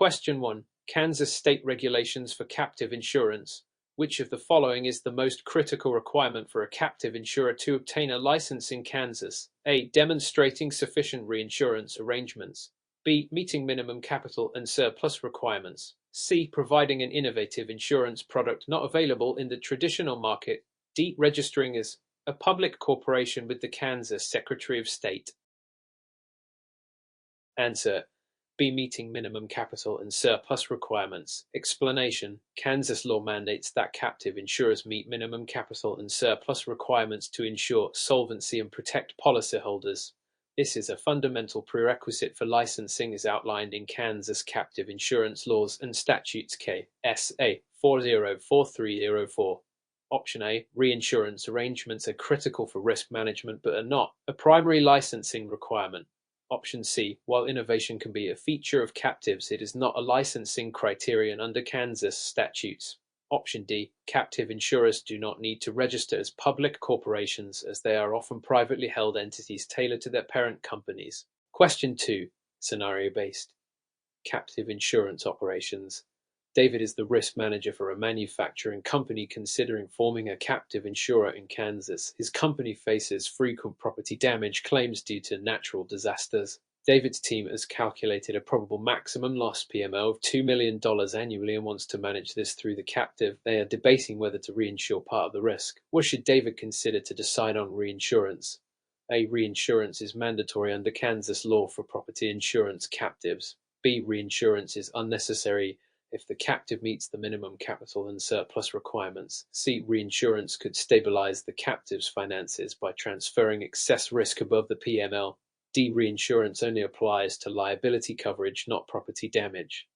Question 1. Kansas state regulations for captive insurance. Which of the following is the most critical requirement for a captive insurer to obtain a license in Kansas? A. Demonstrating sufficient reinsurance arrangements. B. Meeting minimum capital and surplus requirements. C. Providing an innovative insurance product not available in the traditional market. D. Registering as a public corporation with the Kansas Secretary of State. Answer: B. Meeting minimum capital and surplus requirements. Explanation: Kansas law mandates that captive insurers meet minimum capital and surplus requirements to ensure solvency and protect policyholders. This is a fundamental prerequisite for licensing as outlined in Kansas captive insurance laws and statutes KSA 404304. Option A. Reinsurance arrangements are critical for risk management but are not a primary licensing requirement. Option C. While innovation can be a feature of captives, it is not a licensing criterion under Kansas statutes. Option D. Captive insurers do not need to register as public corporations as they are often privately held entities tailored to their parent companies. Question 2. Scenario-based. Captive insurance operations. David is the risk manager for a manufacturing company considering forming a captive insurer in Kansas. His company faces frequent property damage claims due to natural disasters. David's team has calculated a probable maximum loss PML of $2 million annually and wants to manage this through the captive. They are debating whether to reinsure part of the risk. What should David consider to decide on reinsurance? A. Reinsurance is mandatory under Kansas law for property insurance captives. B. Reinsurance is unnecessary if the captive meets the minimum capital and surplus requirements. C. Reinsurance could stabilize the captive's finances by transferring excess risk above the PML. D. Reinsurance only applies to liability coverage, not property damage.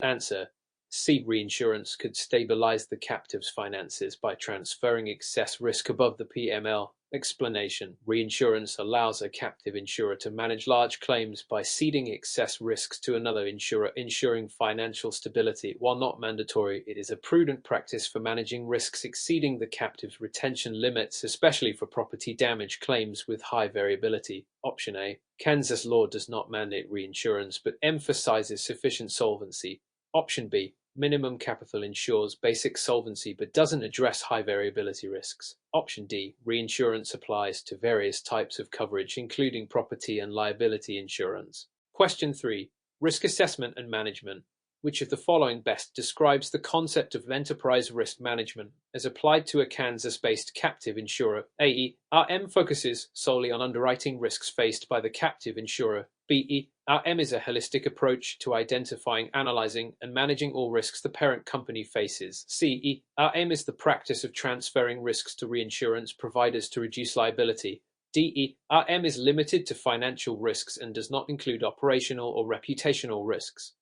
Answer: C. Reinsurance could stabilize the captive's finances by transferring excess risk above the PML. Explanation: Reinsurance allows a captive insurer to manage large claims by ceding excess risks to another insurer, ensuring financial stability. While not mandatory, it is a prudent practice for managing risks exceeding the captive's retention limits, especially for property damage claims with high variability. Option A. Kansas law does not mandate reinsurance but emphasizes sufficient solvency. Option B. Minimum capital ensures basic solvency but doesn't address high variability risks. Option D. Reinsurance applies to various types of coverage, including property and liability insurance. Question 3. Risk assessment and management. Which of the following best describes the concept of enterprise risk management as applied to a Kansas-based captive insurer? A. RM focuses solely on underwriting risks faced by the captive insurer. B. RM is a holistic approach to identifying, analyzing, and managing all risks the parent company faces. C. RM is the practice of transferring risks to reinsurance providers to reduce liability. D. RM is limited to financial risks and does not include operational or reputational risks.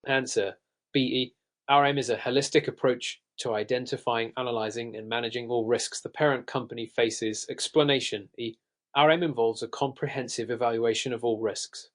Answer: B. RM is a holistic approach to identifying, analyzing, and managing all risks the parent company faces. Explanation: RM involves a comprehensive evaluation of all risks,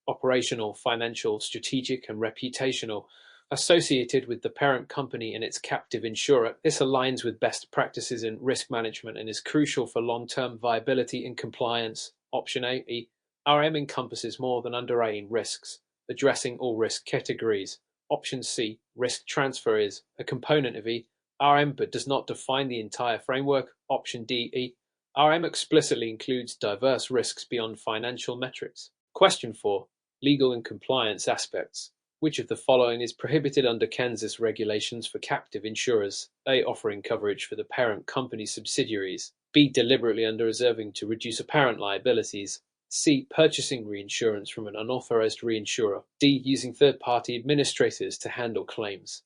operational, financial, strategic, and reputational, associated with the parent company and its captive insurer. This aligns with best practices in risk management and is crucial for long-term viability and compliance. Option A. RM encompasses more than underwriting risks, addressing all risk categories. Option C. Risk transfer is a component of RM but does not define the entire framework. Option D. RM explicitly includes diverse risks beyond financial metrics. Question 4. Legal and compliance aspects. Which of the following is prohibited under Kansas regulations for captive insurers? A. Offering coverage for the parent company's subsidiaries. B. Deliberately under-reserving to reduce apparent liabilities. C. Purchasing reinsurance from an unauthorized reinsurer. D. Using third-party administrators to handle claims.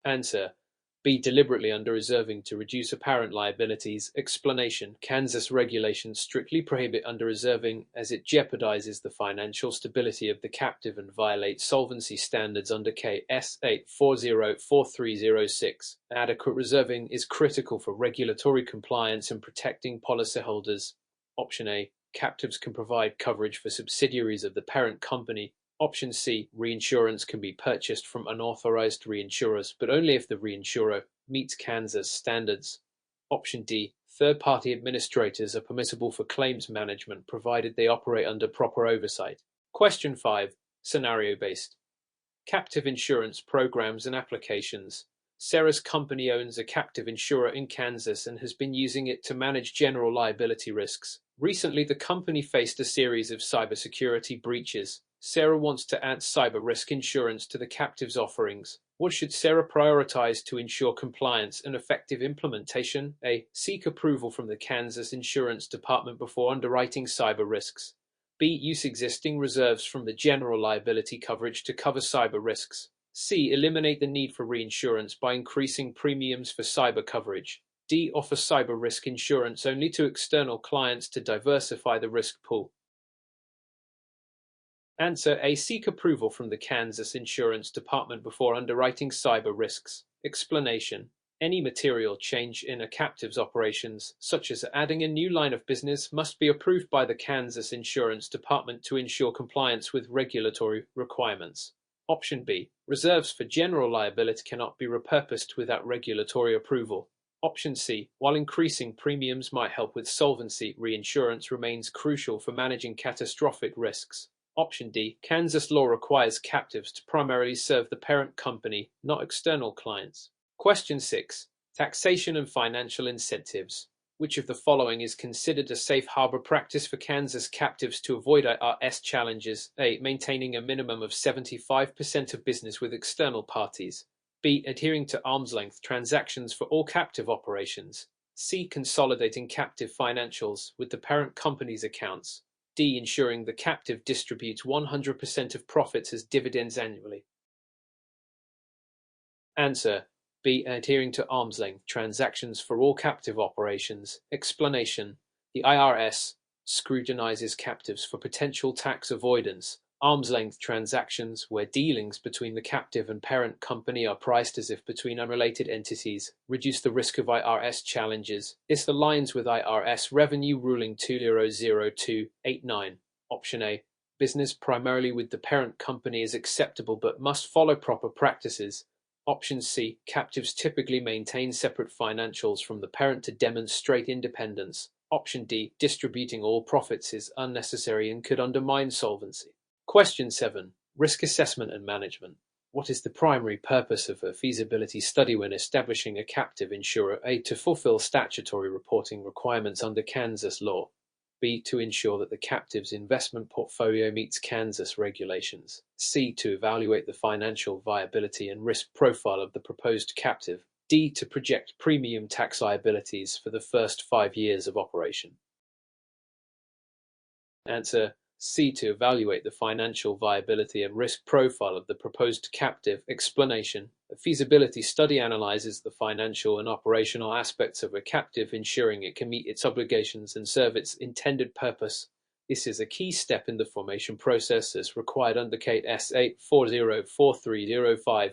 Answer: B. Deliberately under-reserving to reduce apparent liabilities. Explanation: Kansas regulations strictly prohibit under-reserving as it jeopardizes the financial stability of the captive and violates solvency standards under KS 8404306. Adequate reserving is critical for regulatory compliance and protecting policyholders. Option A. Captives can provide coverage for subsidiaries of the parent company. Option C. Reinsurance can be purchased from unauthorized reinsurers, but only if the reinsurer meets Kansas standards. Option D. Third-party administrators are permissible for claims management provided they operate under proper oversight. Question 5. Scenario-based. Captive insurance programs and applications. Sarah's company owns a captive insurer in Kansas and has been using it to manage general liability risks. Recently, the company faced a series of cybersecurity breaches. Sarah wants to add cyber risk insurance to the captive's offerings. What should Sarah prioritize to ensure compliance and effective implementation? A. Seek approval from the Kansas Insurance Department before underwriting cyber risks. B. Use existing reserves from the general liability coverage to cover cyber risks. C. Eliminate the need for reinsurance by increasing premiums for cyber coverage. D. Offer cyber risk insurance only to external clients to diversify the risk pool. Answer A. Seek approval from the Kansas Insurance Department before underwriting cyber risks. Explanation. Any material change in a captive's operations, such as adding a new line of business, must be approved by the Kansas Insurance Department to ensure compliance with regulatory requirements. Option B. Reserves for general liability cannot be repurposed without regulatory approval. Option C. While increasing premiums might help with solvency, reinsurance remains crucial for managing catastrophic risks. Option D. Kansas law requires captives to primarily serve the parent company, not external clients. Question 6. Taxation and financial incentives. Which of the following is considered a safe harbor practice for Kansas captives to avoid IRS challenges? A. Maintaining a minimum of 75% of business with external parties. B. Adhering to arm's length transactions for all captive operations. C. Consolidating captive financials with the parent company's accounts. D. Ensuring the captive distributes 100% of profits as dividends annually. Answer B. Adhering to arm's length transactions for all captive operations. Explanation. The IRS scrutinizes captives for potential tax avoidance. Arm's length transactions, where dealings between the captive and parent company are priced as if between unrelated entities, reduce the risk of IRS challenges. This aligns with IRS Revenue Ruling 200289. Option A. Business primarily with the parent company is acceptable but must follow proper practices. Option C. Captives typically maintain separate financials from the parent to demonstrate independence. Option D. Distributing all profits is unnecessary and could undermine solvency. Question 7. Risk assessment and management. What is the primary purpose of a feasibility study when establishing a captive insurer? A. To fulfill statutory reporting requirements under Kansas law. B. To ensure that the captive's investment portfolio meets Kansas regulations. C. To evaluate the financial viability and risk profile of the proposed captive. D. To project premium tax liabilities for the first 5 years of operation. Answer C. To evaluate the financial viability and risk profile of the proposed captive. Explanation. A feasibility study analyzes the financial and operational aspects of a captive, ensuring it can meet its obligations and serve its intended purpose. This is a key step in the formation process as required under CATE S8404305.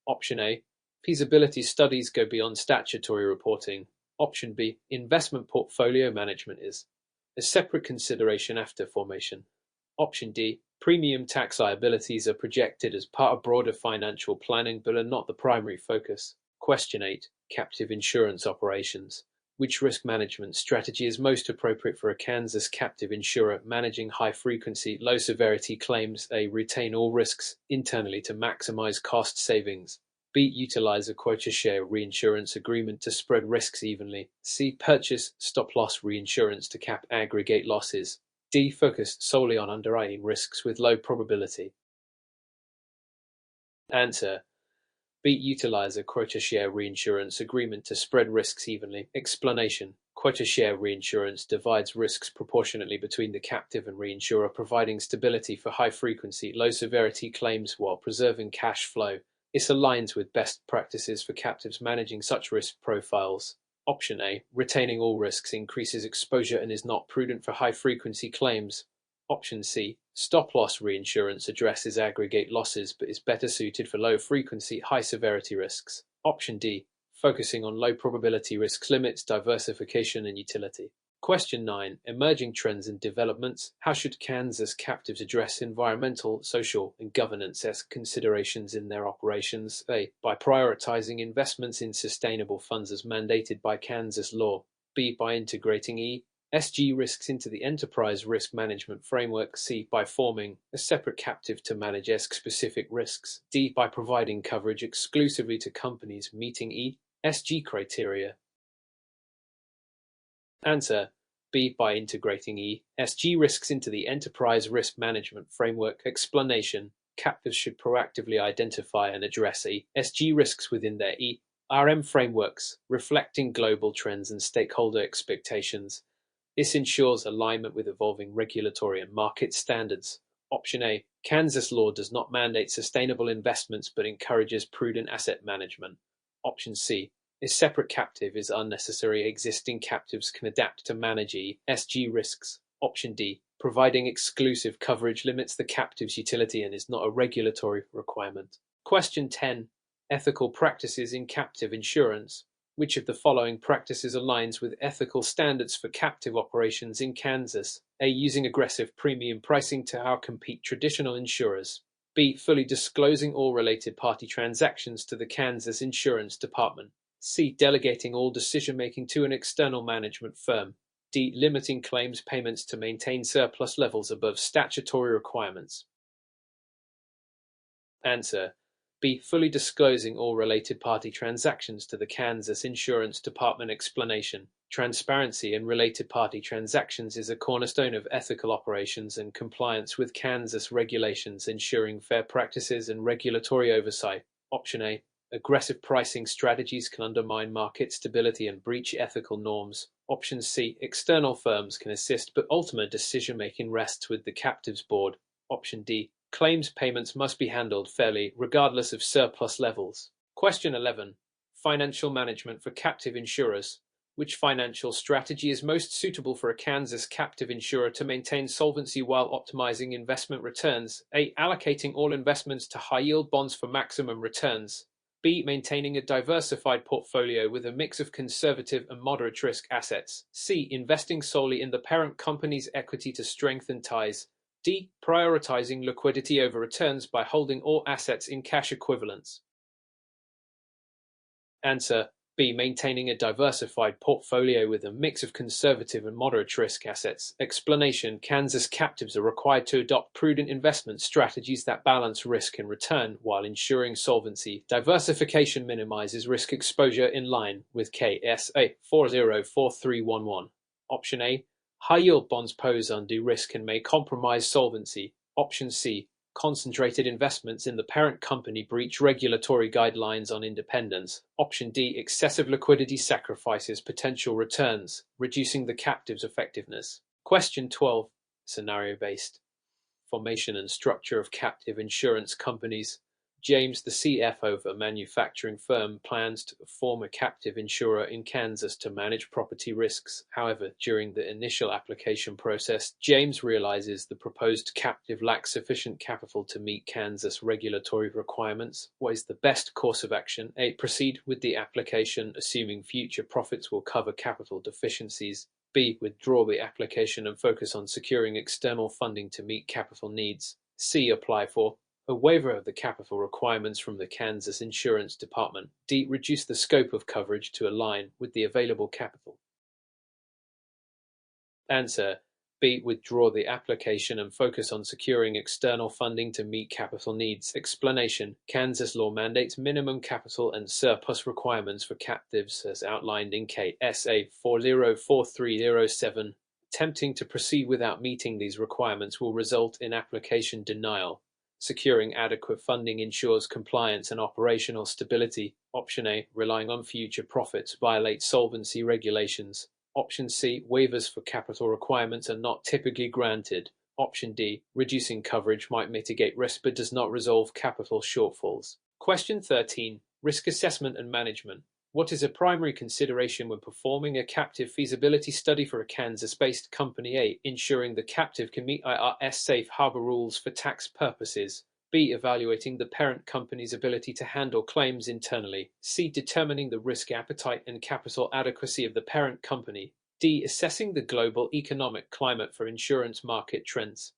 Option A. Feasibility studies go beyond statutory reporting. Option B. Investment portfolio management is a separate consideration after formation. Option D. Premium tax liabilities are projected as part of broader financial planning but are not the primary focus. Question 8. Captive insurance operations. Which risk management strategy is most appropriate for a Kansas captive insurer managing high-frequency, low-severity claims? A. Retain all risks internally to maximize cost savings. B. Utilize a quota share reinsurance agreement to spread risks evenly. C. Purchase stop-loss reinsurance to cap aggregate losses. D. Focus solely on underwriting risks with low probability. Answer B. Utilize a quota share reinsurance agreement to spread risks evenly. Explanation. Quota share reinsurance divides risks proportionately between the captive and reinsurer, providing stability for high-frequency, low-severity claims while preserving cash flow. This aligns with best practices for captives managing such risk profiles. Option A. Retaining all risks increases exposure and is not prudent for high-frequency claims. Option C. Stop-loss reinsurance addresses aggregate losses but is better suited for low-frequency, high-severity risks. Option D. Focusing on low-probability risks limits diversification and utility. Question 9. Emerging trends and developments. How should Kansas captives address environmental, social, and governance considerations in their operations? A. By prioritizing investments in sustainable funds as mandated by Kansas law. B. By integrating ESG risks into the enterprise risk management framework. C. By forming a separate captive to manage ESG-specific risks. D. By providing coverage exclusively to companies meeting ESG criteria. Answer: B. By integrating ESG risks into the enterprise risk management framework. Explanation: captives should proactively identify and address ESG risks within their ERM frameworks, reflecting global trends and stakeholder expectations. This ensures alignment with evolving regulatory and market standards. Option A: Kansas law does not mandate sustainable investments but encourages prudent asset management. Option C: a separate captive is unnecessary. Existing captives can adapt to manage ESG risks. Option D: providing exclusive coverage limits the captive's utility and is not a regulatory requirement. Question 10. Ethical practices in captive insurance. Which of the following practices aligns with ethical standards for captive operations in Kansas? A. Using aggressive premium pricing to outcompete traditional insurers. B. Fully disclosing all related party transactions to the Kansas Insurance Department. C. Delegating all decision-making to an external management firm. D. Limiting claims payments to maintain surplus levels above statutory requirements. Answer: B. Fully disclosing all related party transactions to the Kansas Insurance Department. Explanation: transparency in related party transactions is a cornerstone of ethical operations and compliance with Kansas regulations, ensuring fair practices and regulatory oversight. Option A: aggressive pricing strategies can undermine market stability and breach ethical norms. Option C: external firms can assist, but ultimate decision-making rests with the captive's board. Option D: claims payments must be handled fairly, regardless of surplus levels. Question 11. Financial management for captive insurers. Which financial strategy is most suitable for a Kansas captive insurer to maintain solvency while optimizing investment returns? A. Allocating all investments to high-yield bonds for maximum returns. B. Maintaining a diversified portfolio with a mix of conservative and moderate risk assets. C. Investing solely in the parent company's equity to strengthen ties. D. Prioritizing liquidity over returns by holding all assets in cash equivalents. Answer: B. Maintaining a diversified portfolio with a mix of conservative and moderate risk assets. Explanation: Kansas captives are required to adopt prudent investment strategies that balance risk and return while ensuring solvency. Diversification minimizes risk exposure in line with KSA 404311. Option A: high-yield bonds pose undue risk and may compromise solvency. Option C: concentrated investments in the parent company breach regulatory guidelines on independence. Option D: excessive liquidity sacrifices potential returns, reducing the captive's effectiveness. Question 12. Scenario-based. Formation and structure of captive insurance companies. James, the CFO of a manufacturing firm, plans to form a captive insurer in Kansas to manage property risks. However, during the initial application process, James realizes the proposed captive lacks sufficient capital to meet Kansas regulatory requirements. What is the best course of action? A. Proceed with the application, assuming future profits will cover capital deficiencies. B. Withdraw the application and focus on securing external funding to meet capital needs. C. Apply for a waiver of the capital requirements from the Kansas Insurance Department. D. Reduce the scope of coverage to align with the available capital. Answer: B. Withdraw the application and focus on securing external funding to meet capital needs. Explanation: Kansas law mandates minimum capital and surplus requirements for captives as outlined in KSA 404307. Attempting to proceed without meeting these requirements will result in application denial. Securing adequate funding ensures compliance and operational stability. Option A: relying on future profits violates solvency regulations. Option C: waivers for capital requirements are not typically granted. Option D: reducing coverage might mitigate risk but does not resolve capital shortfalls. Question 13. Risk assessment and management. What is a primary consideration when performing a captive feasibility study for a Kansas-based company? A. Ensuring the captive can meet IRS safe harbor rules for tax purposes. B. Evaluating the parent company's ability to handle claims internally. C. Determining the risk appetite and capital adequacy of the parent company. D. Assessing the global economic climate for insurance market trends.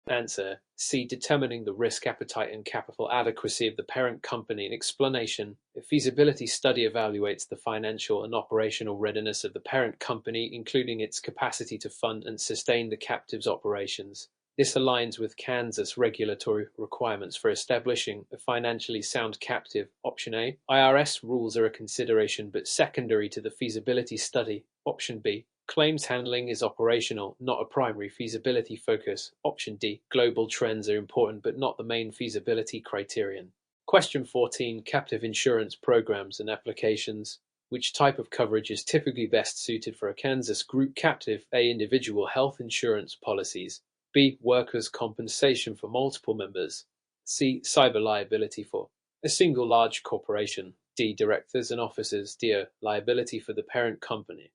Answer: C. Determining the risk appetite and capital adequacy of the parent company. And explanation: a feasibility study evaluates the financial and operational readiness of the parent company, including its capacity to fund and sustain the captive's operations. This aligns with Kansas regulatory requirements for establishing a financially sound captive. Option A. IRS rules are a consideration but secondary to the feasibility study. Option B. Claims handling is operational, not a primary feasibility focus. Option D. Global trends are important but not the main feasibility criterion. Question 14. Captive insurance programs and applications. Which type of coverage is typically best suited for a Kansas group captive? A. Individual health insurance policies. B. Workers' compensation for multiple members. C. Cyber liability for a single large corporation. D. Directors and officers. D. Liability for the parent company.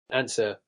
Answer: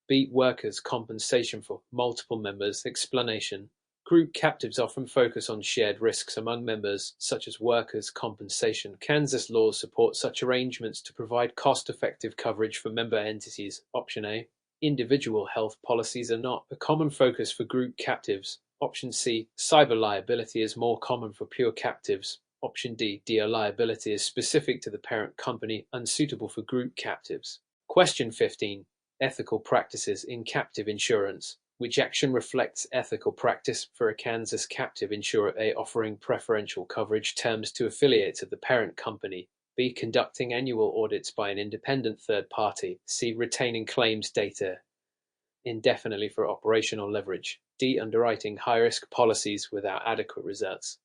B. Workers' compensation for multiple members. Explanation: group captives often focus on shared risks among members, such as workers' compensation. Kansas laws support such arrangements to provide cost-effective coverage for member entities. Option A. Individual health policies are not a common focus for group captives. Option C. Cyber liability is more common for pure captives. Option D. DR liability is specific to the parent company, unsuitable for group captives. Question 15. Ethical practices in captive insurance. Which action reflects ethical practice for a Kansas captive insurer? A. Offering preferential coverage terms to affiliates of the parent company. B. Conducting annual audits by an independent third party. C. Retaining claims data indefinitely for operational leverage. D. Underwriting high-risk policies without adequate results.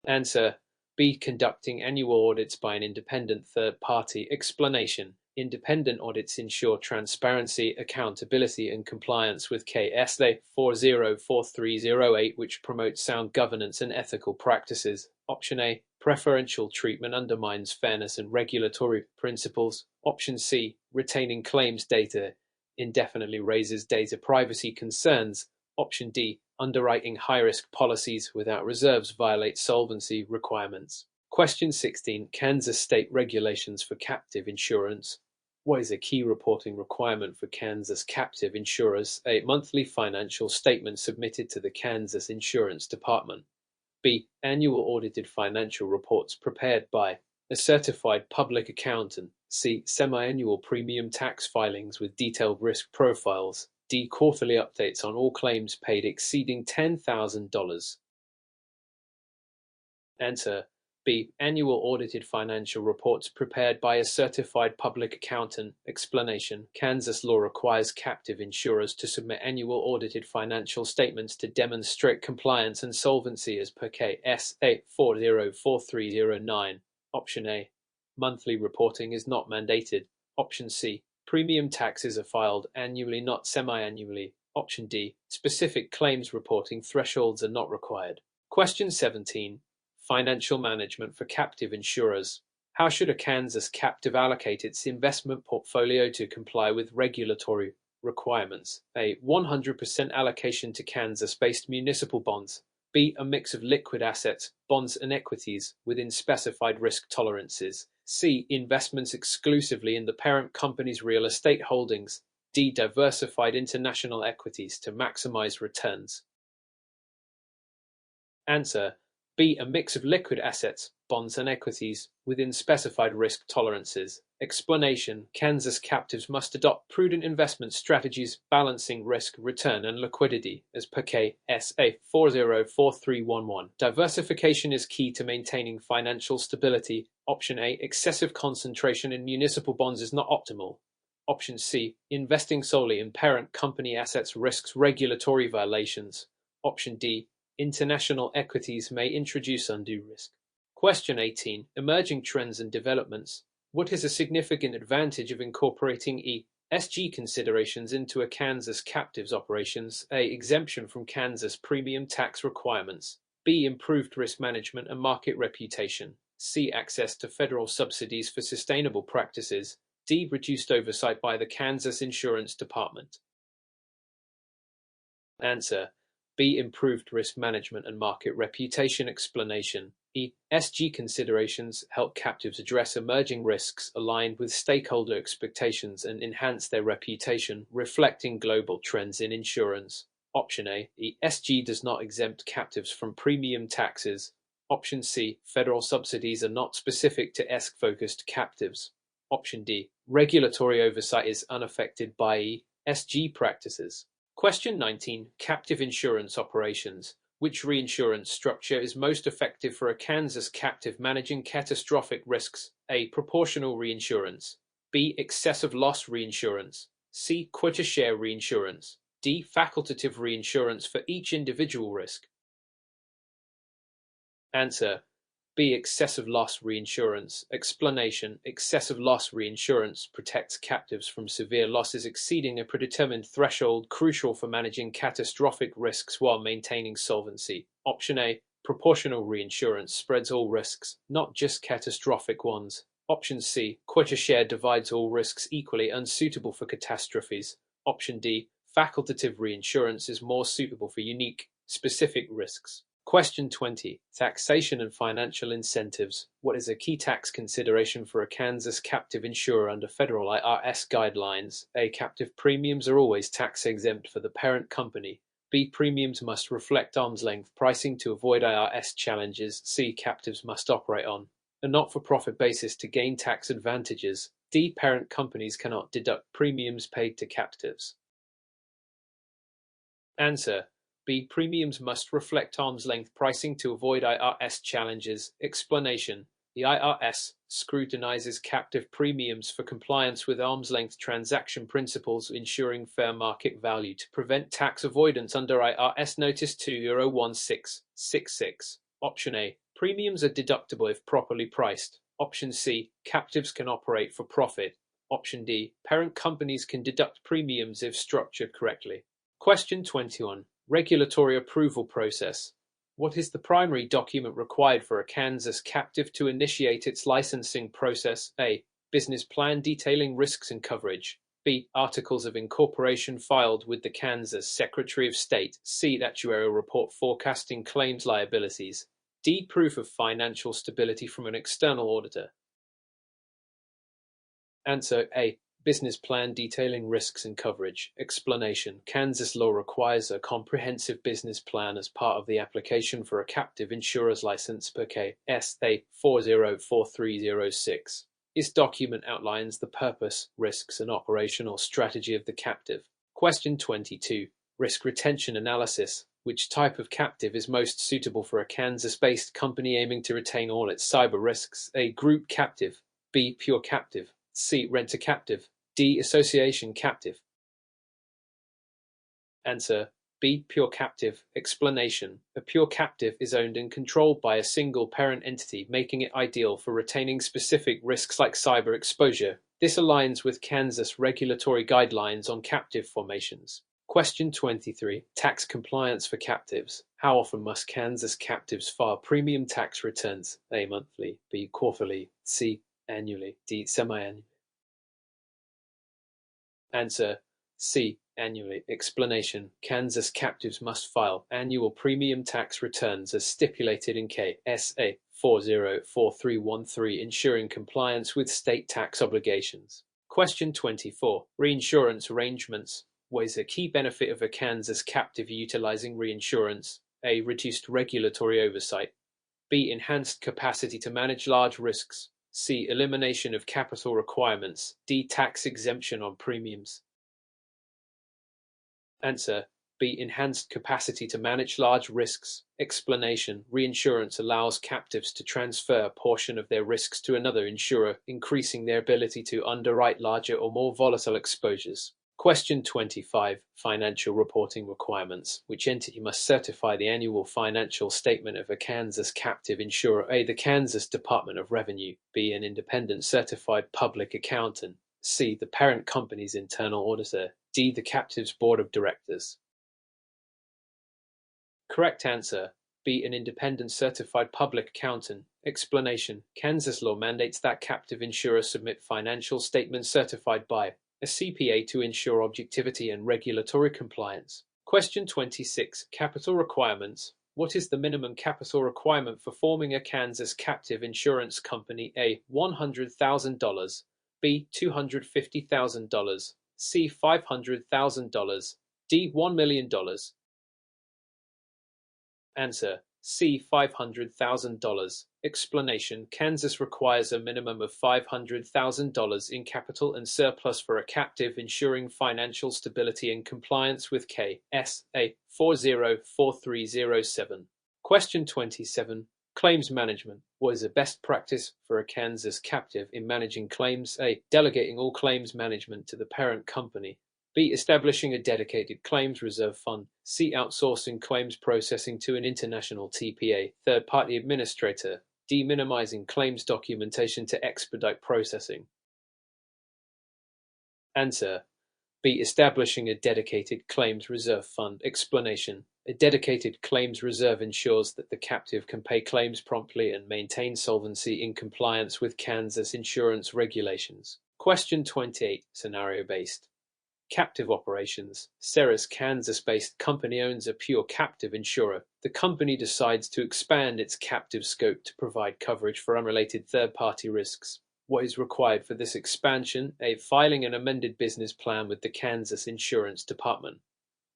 Answer: B. Conducting annual audits by an independent third party. Explanation: independent audits ensure transparency, accountability, and compliance with KSA 404308, which promotes sound governance and ethical practices. Option A. Preferential treatment undermines fairness and regulatory principles. Option C. Retaining claims data indefinitely raises data privacy concerns. Option D. Underwriting high-risk policies without reserves violates solvency requirements. Question 16. Kansas state regulations for captive insurance. What is a key reporting requirement for Kansas captive insurers? A. Monthly financial statement submitted to the Kansas Insurance Department. B. Annual audited financial reports prepared by a certified public accountant. C. Semi-annual premium tax filings with detailed risk profiles. D. Quarterly updates on all claims paid exceeding $10,000. Answer: B. Annual audited financial reports prepared by a certified public accountant. Explanation: Kansas law requires captive insurers to submit annual audited financial statements to demonstrate compliance and solvency as per KSA 404309. Option A. Monthly reporting is not mandated. Option C. Premium taxes are filed annually, not semi-annually. Option D. Specific claims reporting thresholds are not required. Question 17. Financial management for captive insurers. How should a Kansas captive allocate its investment portfolio to comply with regulatory requirements? A. 100% allocation to Kansas-based municipal bonds. B. A mix of liquid assets, bonds and equities within specified risk tolerances. C. Investments exclusively in the parent company's real estate holdings. D. Diversified international equities to maximize returns. Answer: B. A mix of liquid assets, bonds and equities within specified risk tolerances. Explanation: Kansas captives must adopt prudent investment strategies balancing risk, return, and liquidity as per KSA 404311. Diversification is key to maintaining financial stability. Option A. Excessive concentration in municipal bonds is not optimal. Option C. Investing solely in parent company assets risks regulatory violations. Option D. International equities may introduce undue risk. Question 18. Emerging trends and developments. What is a significant advantage of incorporating ESG considerations into a Kansas captive's operations? A. Exemption from Kansas premium tax requirements. B. Improved risk management and market reputation. C. Access to federal subsidies for sustainable practices. D. Reduced oversight by the Kansas Insurance Department. Answer: B. Improved risk management and market reputation. Explanation: ESG considerations help captives address emerging risks aligned with stakeholder expectations and enhance their reputation, reflecting global trends in insurance. Option A, ESG does not exempt captives from premium taxes. Option C, federal subsidies are not specific to ESG-focused captives. Option D, regulatory oversight is unaffected by ESG practices. Question 19. Captive insurance operations. Which reinsurance structure is most effective for a Kansas captive managing catastrophic risks? A. Proportional reinsurance. B. Excessive loss reinsurance. C. Quota share reinsurance. D. Facultative reinsurance for each individual risk. Answer. B. Excessive loss reinsurance. Explanation. Excessive loss reinsurance protects captives from severe losses exceeding a predetermined threshold crucial for managing catastrophic risks while maintaining solvency. Option A. Proportional reinsurance spreads all risks, not just catastrophic ones. Option C. Quota share divides all risks equally, unsuitable for catastrophes. Option D. Facultative reinsurance is more suitable for unique, specific risks. Question 20. Taxation and financial incentives. What is a key tax consideration for a Kansas captive insurer under federal IRS guidelines? A. Captive premiums are always tax exempt for the parent company. B. Premiums must reflect arm's length pricing to avoid IRS challenges. C. Captives must operate on a not-for-profit basis to gain tax advantages. D. Parent companies cannot deduct premiums paid to captives. Answer. B. Premiums must reflect arm's length pricing to avoid IRS challenges. Explanation. The IRS scrutinizes captive premiums for compliance with arm's length transaction principles, ensuring fair market value to prevent tax avoidance under IRS Notice 201666. Option A. Premiums are deductible if properly priced. Option C. Captives can operate for profit. Option D. Parent companies can deduct premiums if structured correctly. Question 21. Regulatory approval process. What is the primary document required for a Kansas captive to initiate its licensing process? A. Business plan detailing risks and coverage. B. Articles of incorporation filed with the Kansas Secretary of State. C. Actuarial report forecasting claims liabilities. D. Proof of financial stability from an external auditor. Answer A. Business plan detailing risks and coverage. Explanation. Kansas law requires a comprehensive business plan as part of the application for a captive insurer's license per KSA 404306. This document outlines the purpose, risks, and operational strategy of the captive. Question 22. Risk retention analysis. Which type of captive is most suitable for a Kansas-based company aiming to retain all its cyber risks? A. Group captive. B. Pure captive. C. Rent-a-captive. D. Association captive. Answer. B. Pure captive. Explanation. A pure captive is owned and controlled by a single parent entity, making it ideal for retaining specific risks like cyber exposure. This aligns with Kansas regulatory guidelines on captive formations. Question 23. Tax compliance for captives. How often must Kansas captives file premium tax returns? A. Monthly. B. Quarterly. C. Annually. D. Semi-annually. Answer. C. Annually. Explanation. Kansas captives must file annual premium tax returns as stipulated in KSA 404313, ensuring compliance with state tax obligations. Question 24. Reinsurance arrangements. What is a key benefit of a Kansas captive utilizing reinsurance? A. Reduced regulatory oversight. B. Enhanced capacity to manage large risks. C. Elimination of capital requirements. D. Tax exemption on premiums. Answer. B. Enhanced capacity to manage large risks. Explanation. Reinsurance allows captives to transfer a portion of their risks to another insurer, increasing their ability to underwrite larger or more volatile exposures. Question 25. Financial reporting requirements. Which entity must certify the annual financial statement of a Kansas captive insurer? A. The Kansas Department of Revenue. B. An independent certified public accountant. C. The parent company's internal auditor. D. The captive's board of directors. Correct answer. B. An independent certified public accountant. Explanation. Kansas law mandates that captive insurers submit financial statements certified by a CPA to ensure objectivity and regulatory compliance. Question 26. Capital requirements. What is the minimum capital requirement for forming a Kansas captive insurance company? A. $100,000. B. $250,000. C. $500,000. D. $1 million. Answer: C. $500,000. Explanation: Kansas requires a minimum of $500,000 in capital and surplus for a captive, ensuring financial stability and compliance with KSA 404307. Question 27. Claims management. What is a best practice for a Kansas captive in managing claims? A. Delegating all claims management to the parent company. B. Establishing a dedicated claims reserve fund. C. Outsourcing claims processing to an international TPA, third-party administrator. D. Minimizing claims documentation to expedite processing. Answer: B. Establishing a dedicated claims reserve fund. Explanation: a dedicated claims reserve ensures that the captive can pay claims promptly and maintain solvency in compliance with Kansas insurance regulations. Question 28. Scenario-based. Captive operations. Sarah's Kansas-based company owns a pure captive insurer. The company decides to expand its captive scope to provide coverage for unrelated third-party risks. What is required for this expansion? A. Filing an amended business plan with the Kansas Insurance Department.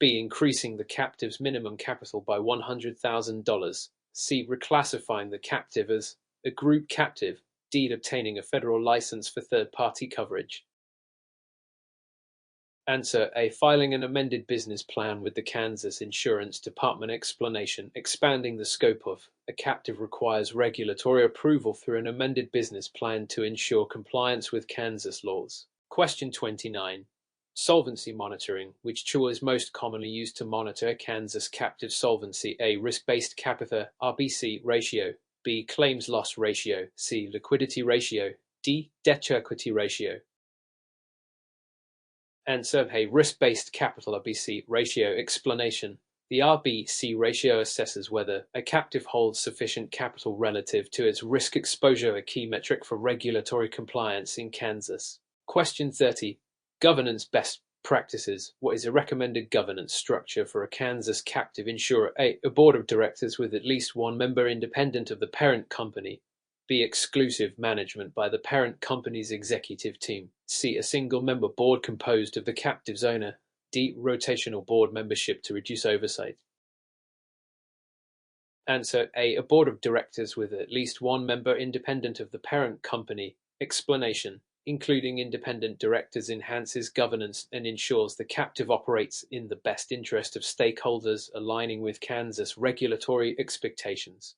B. Increasing the captive's minimum capital by $100,000. C. Reclassifying the captive as a group captive. D. Obtaining a federal license for third-party coverage. Answer: A. Filing an amended business plan with the Kansas Insurance Department. Explanation: expanding the scope of a captive requires regulatory approval through an amended business plan to ensure compliance with Kansas laws. Question 29. Solvency monitoring. Which tool is most commonly used to monitor Kansas captive solvency? A. Risk-based capital RBC ratio. B. Claims loss ratio. C. Liquidity ratio. D. Debt to equity ratio. Answer: A. Risk-based capital RBC ratio. Explanation: the RBC ratio assesses whether a captive holds sufficient capital relative to its risk exposure, a key metric for regulatory compliance in Kansas. Question 30. Governance best practices. What is a recommended governance structure for a Kansas captive insurer? A. A board of directors with at least one member independent of the parent company. B. Exclusive management by the parent company's executive team. C. A single-member board composed of the captive's owner. D. Rotational board membership to reduce oversight. Answer: A. A board of directors with at least one member independent of the parent company. Explanation: including independent directors enhances governance and ensures the captive operates in the best interest of stakeholders, aligning with Kansas regulatory expectations.